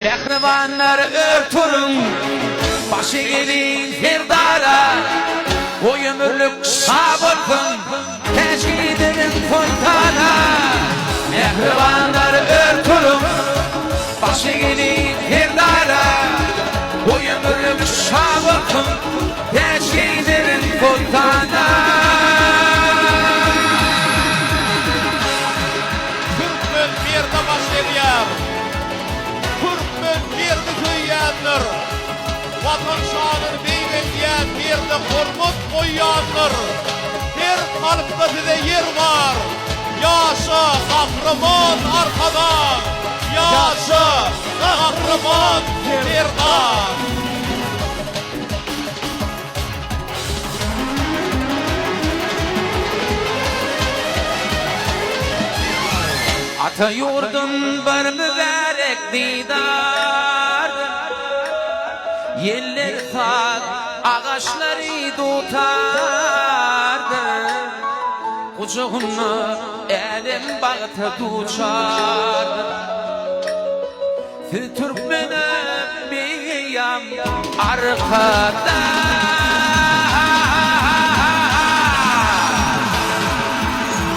Pehlivanlar örtürün, başı gelin firdara, o ömürlük sabırkın, teşkidenin fontana. Pehlivanlar örtürün, başı gelin firdara, o ömürlük sabırkın, teşkidenin fontana. Türkmen bir yerde başlayan, Türkmen bir yerde kıyyanlar, vatan şanını beygelleyen bir yerde hurmat koyanlar. Her halkta size yer var, yaşa kahraman arkadan, yaşa kahraman yerdan. Ata yurdun bir mübarek didar, yeller tak ağaçları tutardı, kucağına elim bağıta duçardı. Türkmen'e beyam arkada,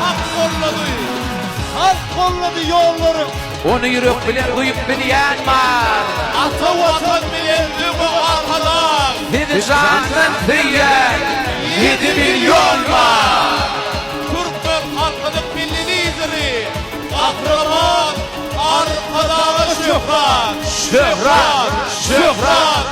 Hak kolladı, halk kolladı yolları. onu yürek bile duyup bilyen var. Ata vatan bilen bu arkadan, Dedi canın diyen 7 milyon var. Türkmen halkının milli lideri, kahraman arkada şöhret, Şöhret, şöhret.